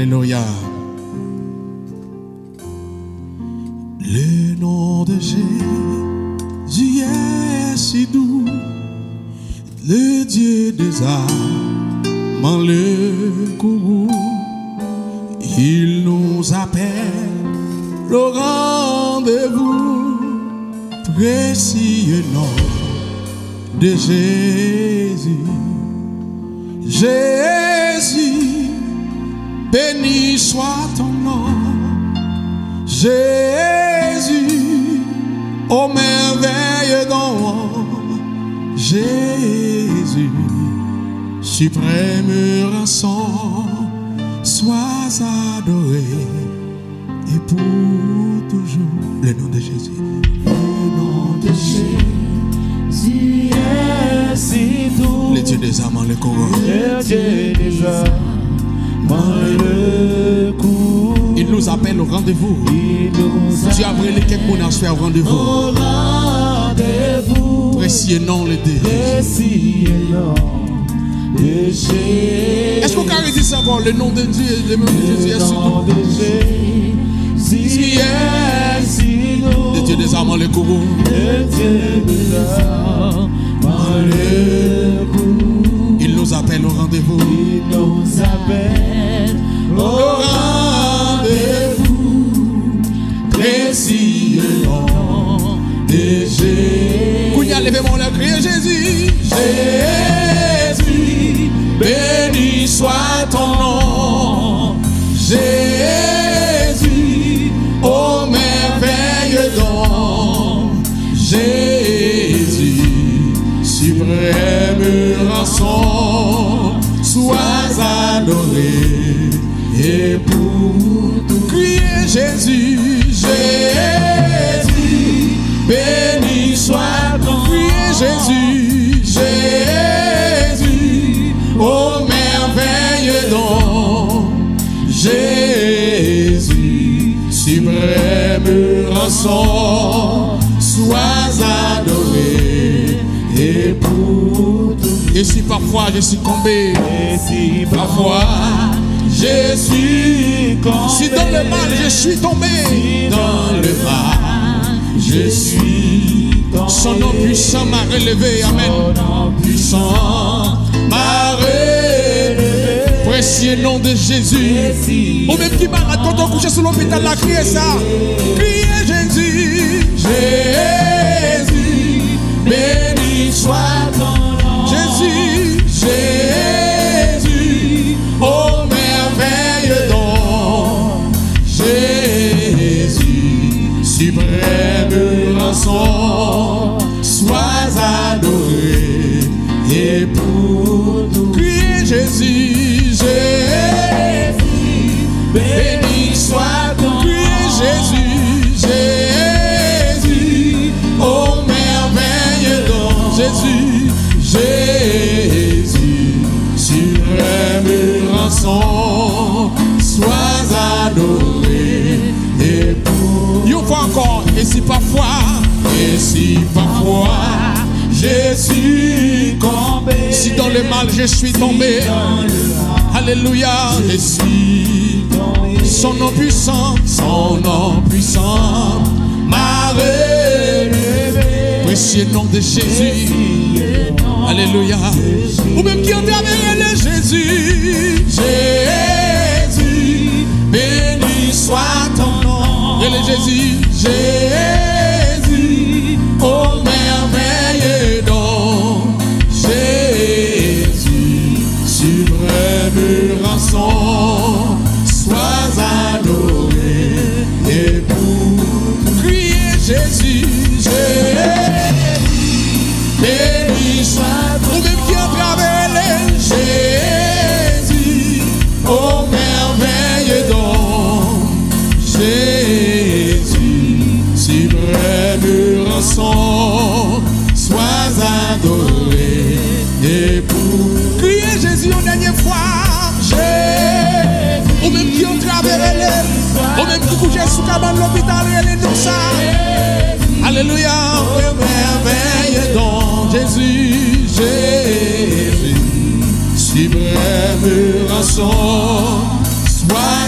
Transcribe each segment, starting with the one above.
Alléluia. Le nom de Jésus est si doux, le Dieu des âmes, le courroux. Il nous appelle au rendez-vous, précieux nom de Jésus. Jésus, béni soit ton nom. Jésus, ô merveille don. Jésus, suprême rançon, sois adoré et pour toujours. Le nom de Jésus. Le nom de Jésus est si doux. Le Dieu des âmes, le courroux. Le Dieu des âmes, le courroux. Il nous appelle au rendez-vous. Tu as brûlé quelques mots à se faire au rendez-vous. Au rendez-vous. Précieux nom le Dieu. Précieux nom de Jésus. Est-ce qu'on peut dire ça encore? Le nom de Dieu, le nom de Jésus est si doux. Jésus est si doux. Le Dieu des âmes, le courroux. Le Dieu des âmes, le courroux. Il nous appelle au rendez-vous. Il nous appelle au rendez-vous. Précieux nom de Jésus. Kounia, levez-moi le cri, Jésus. Jésus, béni soit ton nom. Jésus, ô merveille don. Jésus, suprême rançon, sois adoré et pour tout. Criez Jésus. Jésus, béni soit ton nom. Criez Jésus. Jésus, ô merveille don. Jésus, suprême rançon, sois adoré et pour tout. Et si parfois je suis tombé, Et si parfois je suis tombé, si dans le mal je suis tombé, si dans le mal je suis tombé, son nom puissant m'a relevé. Amen. son nom puissant m'a relevé. Précieux nom de Jésus. Au même qui m'a quand on couché sur l'hôpital, là, criez ça. Criez Jésus. Jésus, béni soit ton nom. Jésus. Jésus, ô merveille don. Jésus, suprême rançon, sois adoré et pour tout. Criez Jésus. Jésus, béni soit ton nom. Criez Jésus. Jésus, ô merveille don. Jésus. Jésus, suprême rançon, sois adoré et pour. Une fois encore. Et si parfois je suis tombé, si dans le mal je suis tombé, alléluia, je suis tombé, son nom puissant m'a relevé. précieux nom de Jésus, alléluia. Ou même qui entend avec Jésus. Jésus, béni soit ton nom. Et le Jésus. Jésus, ô merveille don. Jésus, suprême rançon, sois adoré et pour. Criez Jésus. Béni soit ton nom. Ou même qui entend avec Jésus, ô merveille don. Jésus, suprême rançon, sois adoré et pour. criez Jésus une dernière fois. Jésus, Ou même qui ont travaillé, ou même qui couchait sous cabane l'hôpital, et nous ça. Alléluia. merveille don. Jésus. Jésus, suprême rançon, sois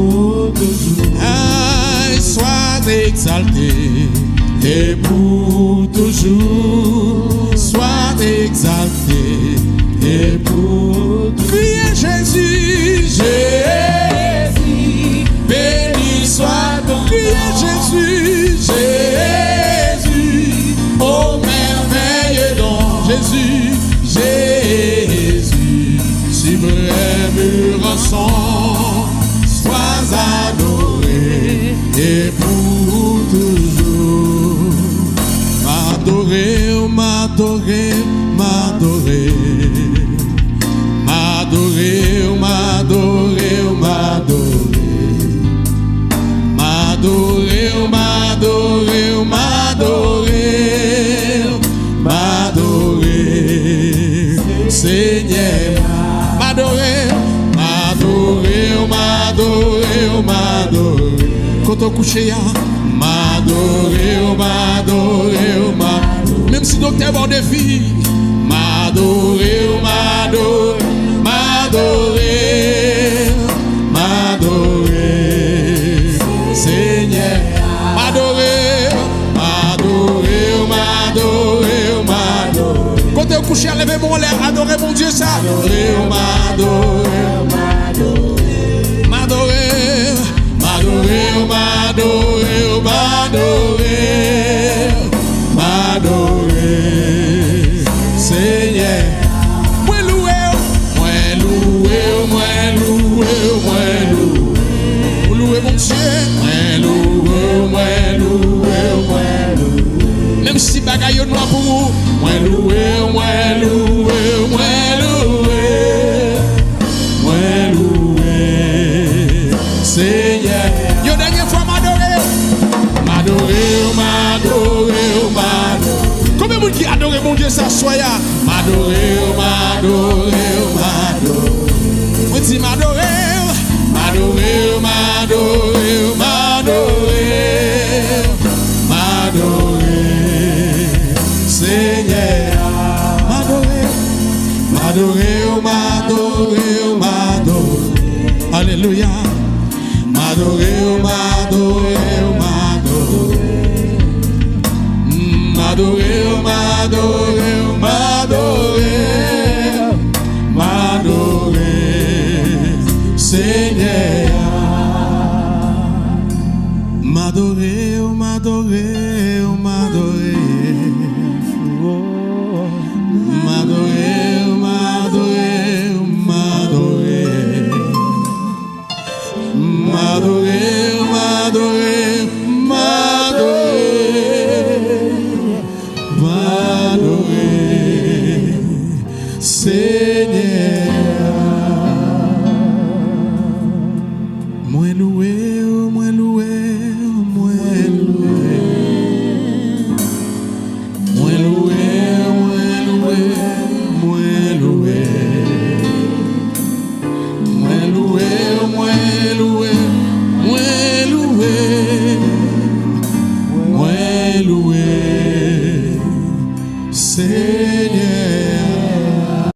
pour toujours. Ah, sois exalté Et pour toujours. sois exalté Et pour toujours. criez Jésus Jésus, béni soit ton criez nom. Jésus Jésus, ô merveilleux don. Jésus Jésus, suprême rançon, sois adoré et pour toujours. m'adorer m'adorer m'adorer m'adorer m'adorer m'adorer m'adorer m'adorer m'adorer Seigneur m'adorer m'adorer m'adorer m'adorer quand on couche ya m'adorer m'adorer même si docteur va défi m'adorer m'adorer m'adorer m'adorer Seigneur m'adorer m'adorer m'adorer m'adorer quand tu es couché levez mon l'air adorer mon Dieu ça m'adorer m'adorer m'adorer m'adorer m'adorer m'adorer m'adorer Seigneur moi louer mon Dieu moi louer même si bagaille noir pour vous moi louer Seigneur yo dernière fois m'adorer combien de monde qui adore mon Dieu ça soit ya m'adorer moi dis m'adorer Seigneur m'adorer alléluia m'adorer Seigneur m'adorer m'adorer